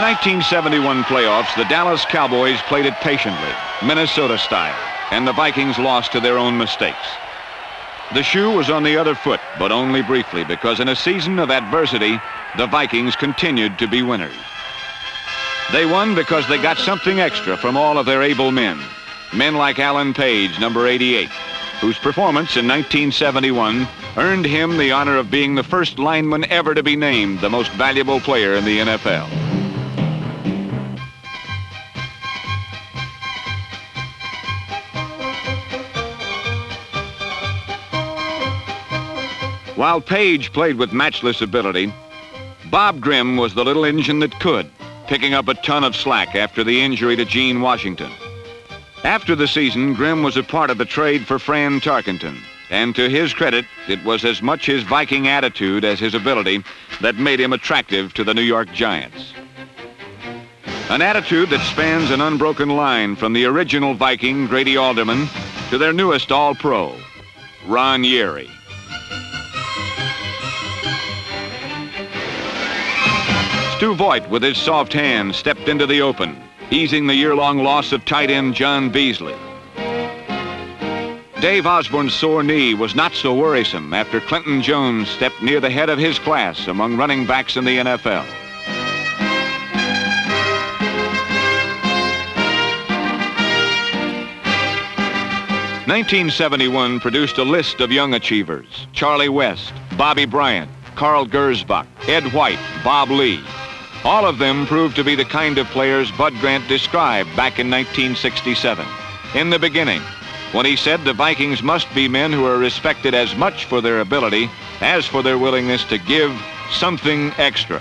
In the 1971 playoffs, the Dallas Cowboys played it patiently, Minnesota style, and the Vikings lost to their own mistakes. The shoe was on the other foot, but only briefly, because in a season of adversity, the Vikings continued to be winners. They won because they got something extra from all of their able men. Men like Alan Page, number 88, whose performance in 1971 earned him the honor of being the first lineman ever to be named the most valuable player in the NFL. While Page played with matchless ability, Bob Grimm was the little engine that could, picking up a ton of slack after the injury to Gene Washington. After the season, Grimm was a part of the trade for Fran Tarkenton, and to his credit, it was as much his Viking attitude as his ability that made him attractive to the New York Giants. An attitude that spans an unbroken line from the original Viking, Grady Alderman, to their newest All-Pro, Ron Yeri. Stu Voigt, with his soft hand, stepped into the open, easing the year-long loss of tight end John Beasley. Dave Osborne's sore knee was not so worrisome after Clinton Jones stepped near the head of his class among running backs in the NFL. "1971 produced a list of young achievers: Charlie West, Bobby Bryant, Carl Gersbach, Ed White, Bob Lee. All of them proved to be the kind of players Bud Grant described back in 1967, in the beginning, when he said the Vikings must be men who are respected as much for their ability as for their willingness to give something extra.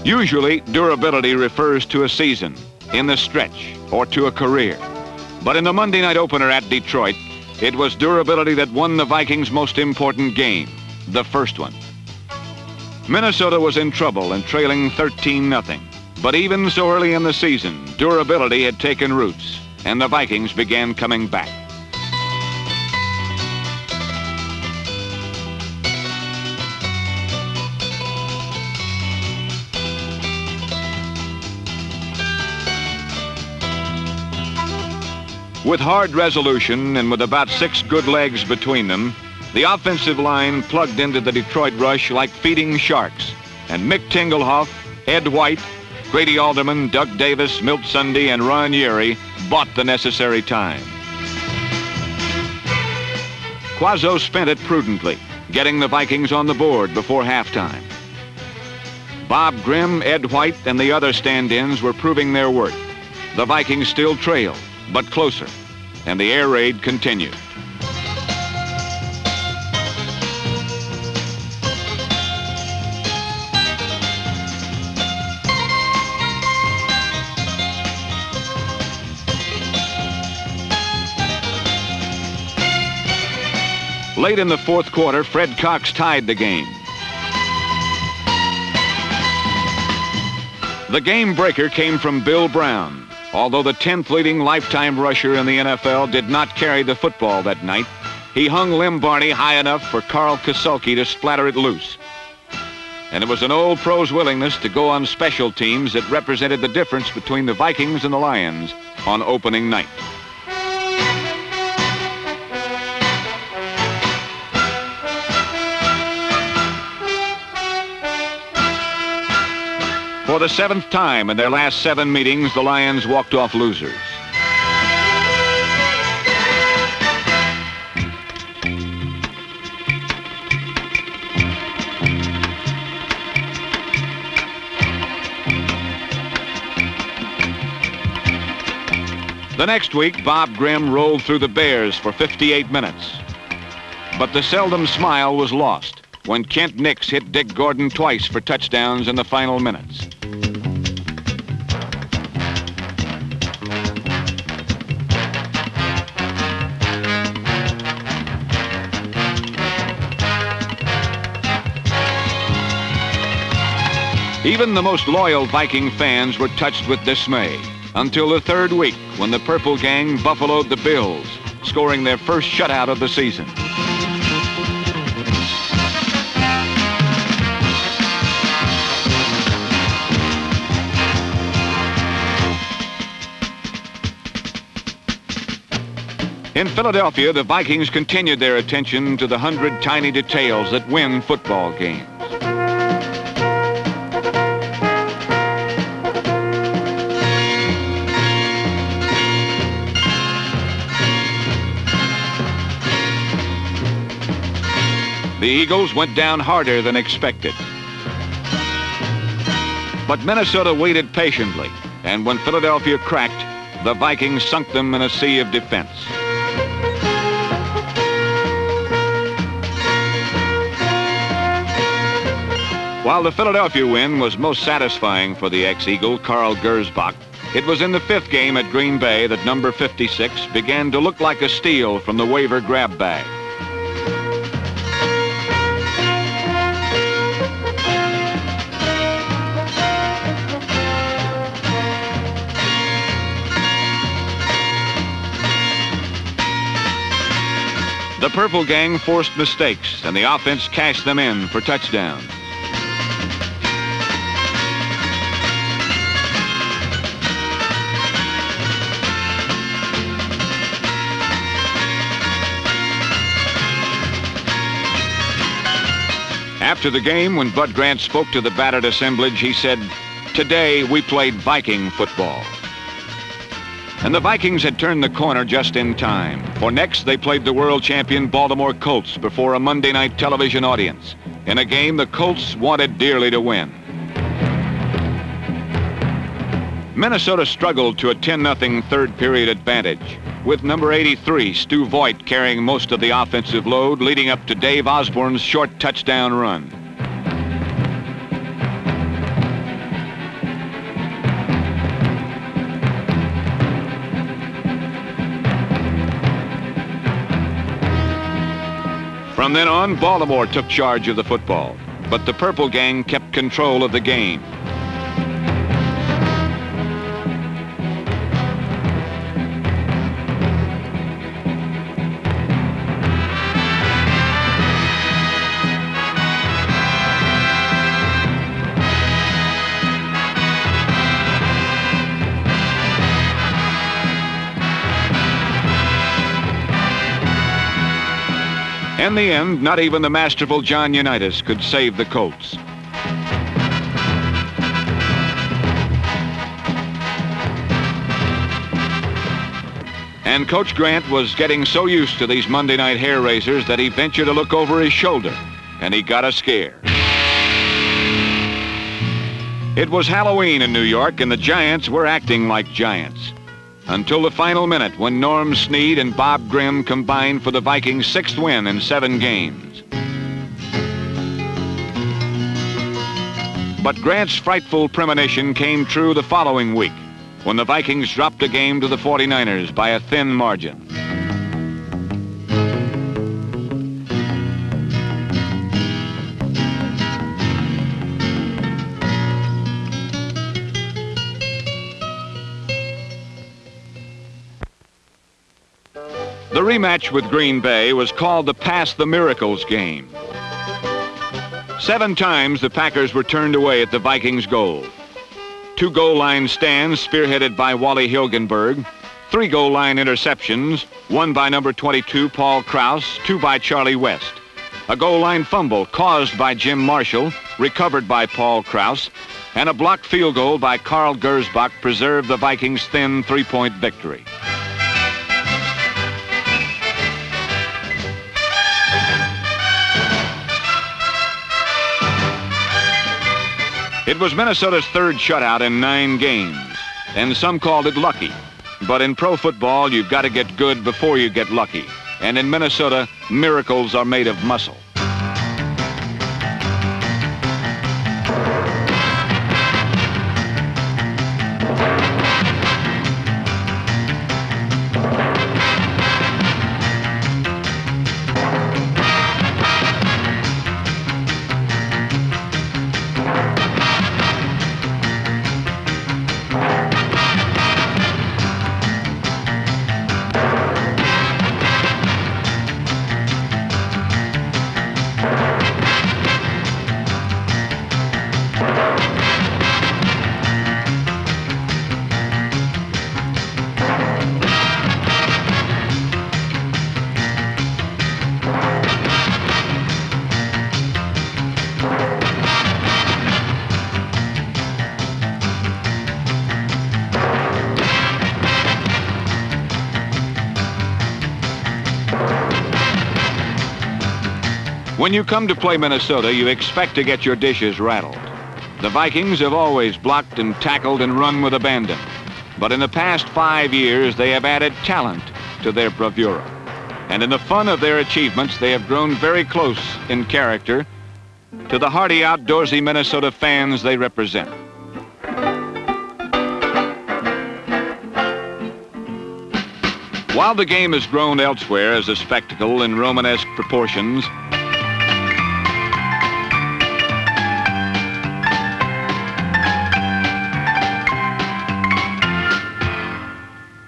Usually, durability refers to a season, in the stretch, or to a career. But in the Monday night opener at Detroit, it was durability that won the Vikings' most important game, the first one. Minnesota was in trouble and trailing 13-0. But even so early in the season, durability had taken roots, and the Vikings began coming back. With hard resolution and with about 6 good legs between them, the offensive line plugged into the Detroit rush like feeding sharks, and Mick Tingelhoff, Ed White, Grady Alderman, Doug Davis, Milt Sunday, and Ron Yeri bought the necessary time. Quazzo spent it prudently, getting the Vikings on the board before halftime. Bob Grimm, Ed White, and the other stand-ins were proving their worth. The Vikings still trailed, but closer, and the air raid continued. Late in the fourth quarter, Fred Cox tied the game. The game breaker came from Bill Brown. Although the 10th leading lifetime rusher in the NFL did not carry the football that night, he hung Lem Barney high enough for Carl Kasulke to splatter it loose. And it was an old pro's willingness to go on special teams that represented the difference between the Vikings and the Lions on opening night. For the 7th time in their last 7 meetings, the Lions walked off losers. The next week, Bob Grimm rolled through the Bears for 58 minutes. But the seldom smile was lost when Kent Nix hit Dick Gordon twice for touchdowns in the final minutes. Even the most loyal Viking fans were touched with dismay until the third week when the Purple Gang buffaloed the Bills, scoring their first shutout of the season. In Philadelphia, the Vikings continued their attention to the 100 tiny details that win football games. The Eagles went down harder than expected. But Minnesota waited patiently, and when Philadelphia cracked, the Vikings sunk them in a sea of defense. While the Philadelphia win was most satisfying for the ex-Eagle Carl Gersbach, it was in the fifth game at Green Bay that number 56 began to look like a steal from the waiver grab bag. The Purple Gang forced mistakes, and the offense cashed them in for touchdowns. After the game, when Bud Grant spoke to the battered assemblage, he said, "Today we played Viking football." And the Vikings had turned the corner just in time, for next they played the world champion Baltimore Colts before a Monday night television audience, in a game the Colts wanted dearly to win. Minnesota struggled to a 10-0 third period advantage, with number 83, Stu Voigt, carrying most of the offensive load, leading up to Dave Osborne's short touchdown run. From then on, Baltimore took charge of the football, but the Purple Gang kept control of the game. In the end, not even the masterful John Unitas could save the Colts. And Coach Grant was getting so used to these Monday night hair raisers that he ventured to look over his shoulder, and he got a scare. It was Halloween in New York, and the Giants were acting like giants. Until the final minute, when Norm Snead and Bob Grimm combined for the Vikings' 6th win in 7 games. But Grant's frightful premonition came true the following week, when the Vikings dropped a game to the 49ers by a thin margin. The rematch with Green Bay was called the Pass the Miracles game. 7 times the Packers were turned away at the Vikings' goal. 2 goal line stands spearheaded by Wally Hilgenberg, 3 goal line interceptions, 1 by number 22 Paul Krause, 2 by Charlie West. A goal line fumble caused by Jim Marshall, recovered by Paul Krause, and a blocked field goal by Carl Gersbach preserved the Vikings' thin 3-point victory. It was Minnesota's 3rd shutout in 9 games, and some called it lucky. But in pro football, you've got to get good before you get lucky. And in Minnesota, miracles are made of muscle. When you come to play Minnesota, you expect to get your dishes rattled. The Vikings have always blocked and tackled and run with abandon. But in the past 5 years, they have added talent to their bravura. And in the fun of their achievements, they have grown very close in character to the hardy, outdoorsy Minnesota fans they represent. While the game has grown elsewhere as a spectacle in Romanesque proportions,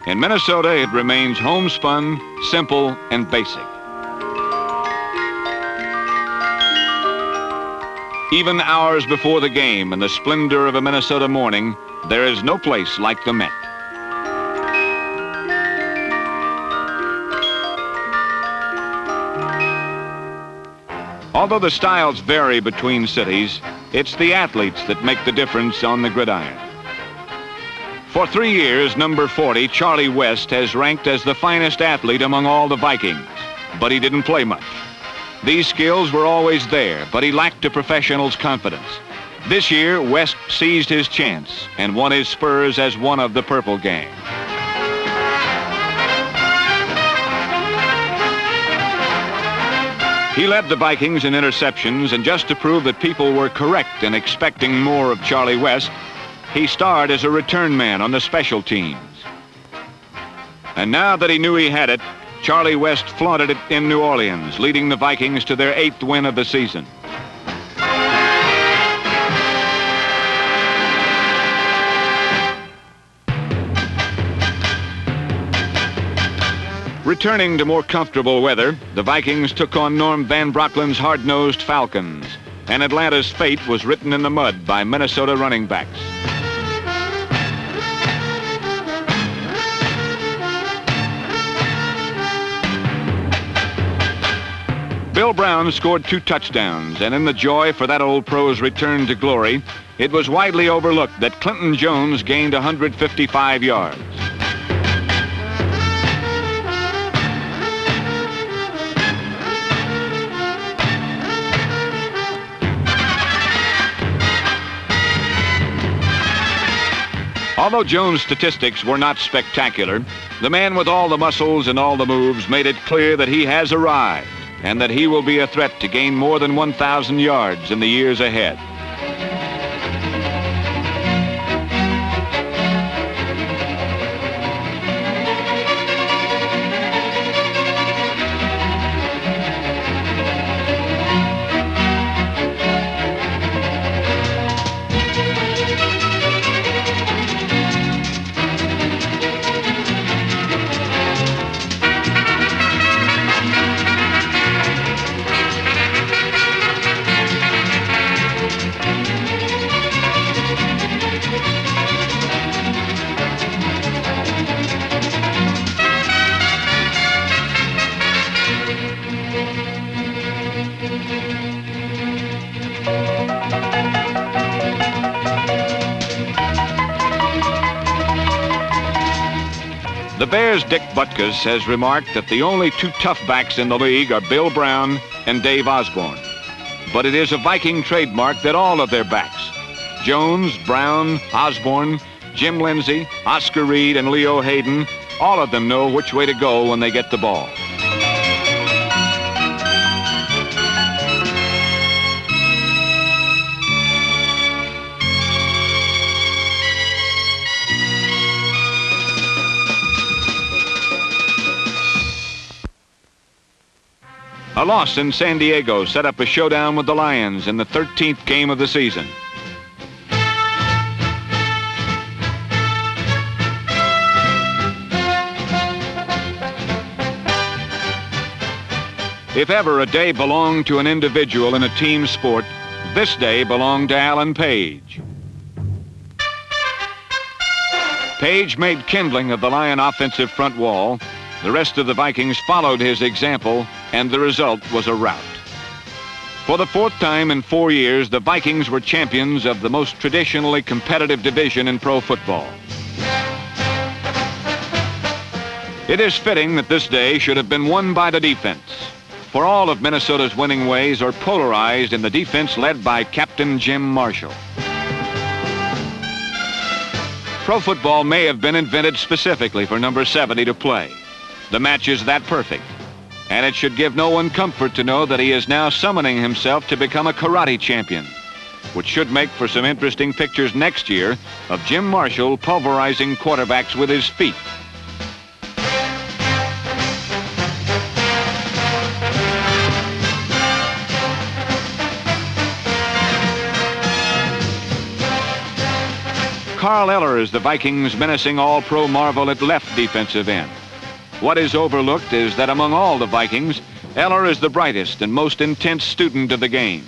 in Minnesota, it remains homespun, simple, and basic. Even hours before the game, in the splendor of a Minnesota morning, there is no place like the Met. Although the styles vary between cities, it's the athletes that make the difference on the gridiron. For 3 years, number 40, Charlie West, has ranked as the finest athlete among all the Vikings, but he didn't play much. These skills were always there, but he lacked a professional's confidence. This year, West seized his chance and won his spurs as one of the Purple Gang. He led the Vikings in interceptions, and just to prove that people were correct in expecting more of Charlie West, he starred as a return man on the special teams. And now that he knew he had it, Charlie West flaunted it in New Orleans, leading the Vikings to their 8th win of the season. Returning to more comfortable weather, the Vikings took on Norm Van Brocklin's hard-nosed Falcons, and Atlanta's fate was written in the mud by Minnesota running backs. Bill Brown scored 2 touchdowns, and in the joy for that old pro's return to glory, it was widely overlooked that Clinton Jones gained 155 yards. Although Jones' statistics were not spectacular, the man with all the muscles and all the moves made it clear that he has arrived and that he will be a threat to gain more than 1,000 yards in the years ahead. The Bears' Dick Butkus has remarked that the only 2 tough backs in the league are Bill Brown and Dave Osborne. But it is a Viking trademark that all of their backs, Jones, Brown, Osborne, Jim Lindsay, Oscar Reed, and Leo Hayden, all of them know which way to go when they get the ball. A loss in San Diego set up a showdown with the Lions in the 13th game of the season. If ever a day belonged to an individual in a team sport, this day belonged to Alan Page. Page made kindling of the Lion offensive front wall. The rest of the Vikings followed his example, and the result was a rout. For the 4th time in 4 years, the Vikings were champions of the most traditionally competitive division in pro football. It is fitting that this day should have been won by the defense. For all of Minnesota's winning ways are polarized in the defense led by Captain Jim Marshall. Pro football may have been invented specifically for number 70 to play. The match is that perfect, and it should give no one comfort to know that he is now summoning himself to become a karate champion, which should make for some interesting pictures next year of Jim Marshall pulverizing quarterbacks with his feet. Carl Eller is the Vikings' menacing all-pro marvel at left defensive end. What is overlooked is that among all the Vikings, Eller is the brightest and most intense student of the game.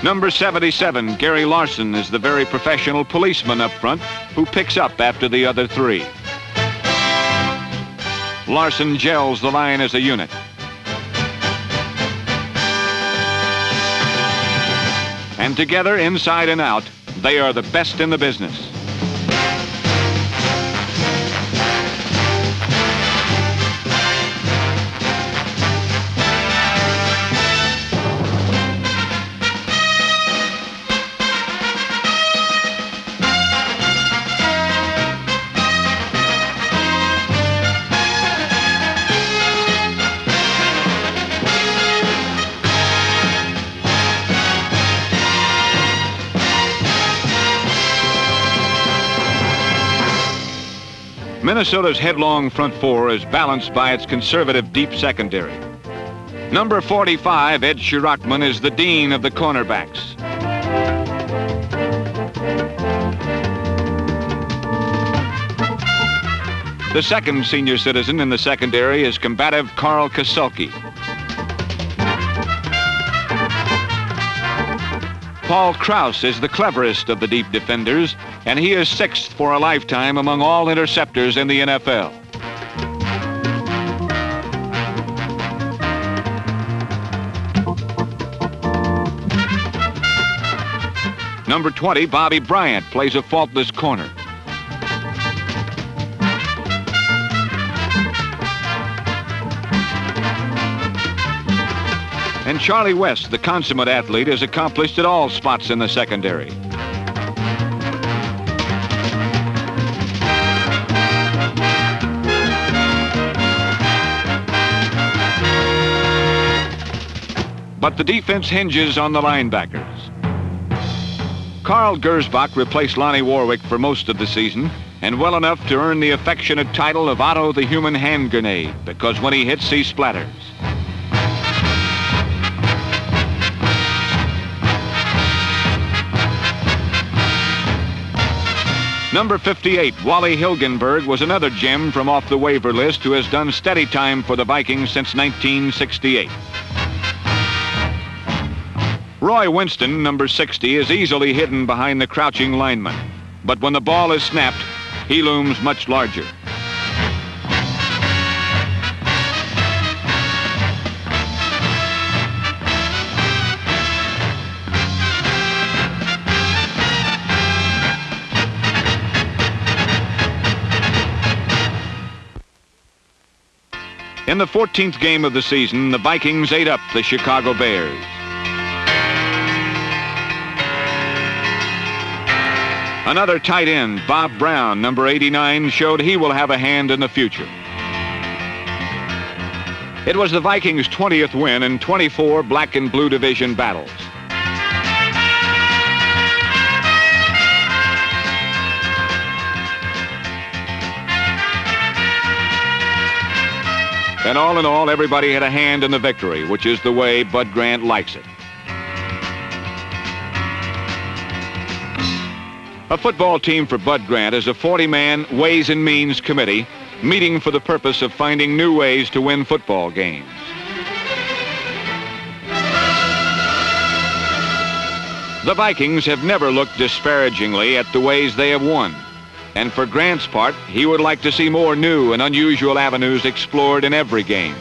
Number 77, Gary Larson, is the very professional policeman up front who picks up after the other three. Larson gels the line as a unit. And together, inside and out, they are the best in the business. Minnesota's headlong front four is balanced by its conservative deep secondary. Number 45, Ed Shirachman, is the dean of the cornerbacks. The second senior citizen in the secondary is combative Carl Kasulke. Paul Krause is the cleverest of the deep defenders, and he is sixth for a lifetime among all interceptors in the NFL. Number 20, Bobby Bryant, plays a faultless corner. And Charlie West, the consummate athlete, is accomplished at all spots in the secondary. But the defense hinges on the linebackers. Carl Gersbach replaced Lonnie Warwick for most of the season, and well enough to earn the affectionate title of Otto the Human Hand Grenade, because when he hits, he splatters. Number 58, Wally Hilgenberg, was another gem from off the waiver list who has done steady time for the Vikings since 1968. Roy Winston, number 60, is easily hidden behind the crouching lineman, but when the ball is snapped, he looms much larger. In the 14th game of the season, the Vikings ate up the Chicago Bears. Another tight end, Bob Brown, number 89, showed he will have a hand in the future. It was the Vikings' 20th win in 24 black and blue division battles. And all in all, everybody had a hand in the victory, which is the way Bud Grant likes it. A football team for Bud Grant is a 40-man Ways and Means committee meeting for the purpose of finding new ways to win football games. The Vikings have never looked disparagingly at the ways they have won. And for Grant's part, he would like to see more new and unusual avenues explored in every game.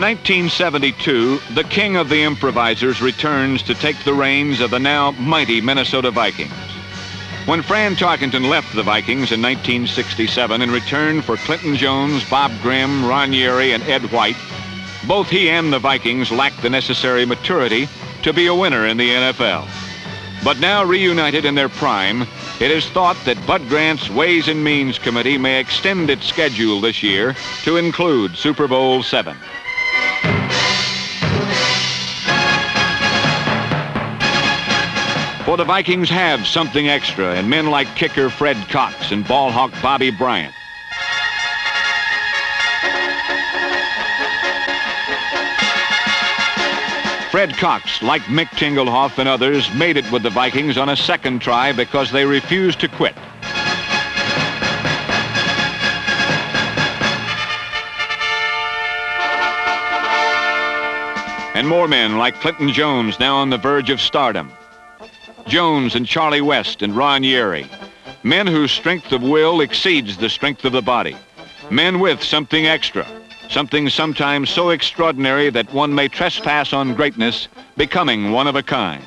For 1972, the king of the improvisers returns to take the reins of the now mighty Minnesota Vikings. When Fran Tarkenton left the Vikings in 1967 in return for Clinton Jones, Bob Grimm, Ron Yeri, and Ed White, both he and the Vikings lacked the necessary maturity to be a winner in the NFL. But now reunited in their prime, it is thought that Bud Grant's Ways and Means Committee may extend its schedule this year to include Super Bowl VII. For the Vikings have something extra in men like kicker Fred Cox and ball hawk Bobby Bryant. Fred Cox, like Mick Tingelhoff and others, made it with the Vikings on a second try because they refused to quit. And more men like Clinton Jones, now on the verge of stardom. Jones and Charlie West and Ron Yeri. Men whose strength of will exceeds the strength of the body. Men with something extra. Something sometimes so extraordinary that one may trespass on greatness, becoming one of a kind.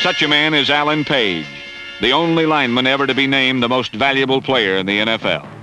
Such a man is Alan Page, the only lineman ever to be named the most valuable player in the NFL.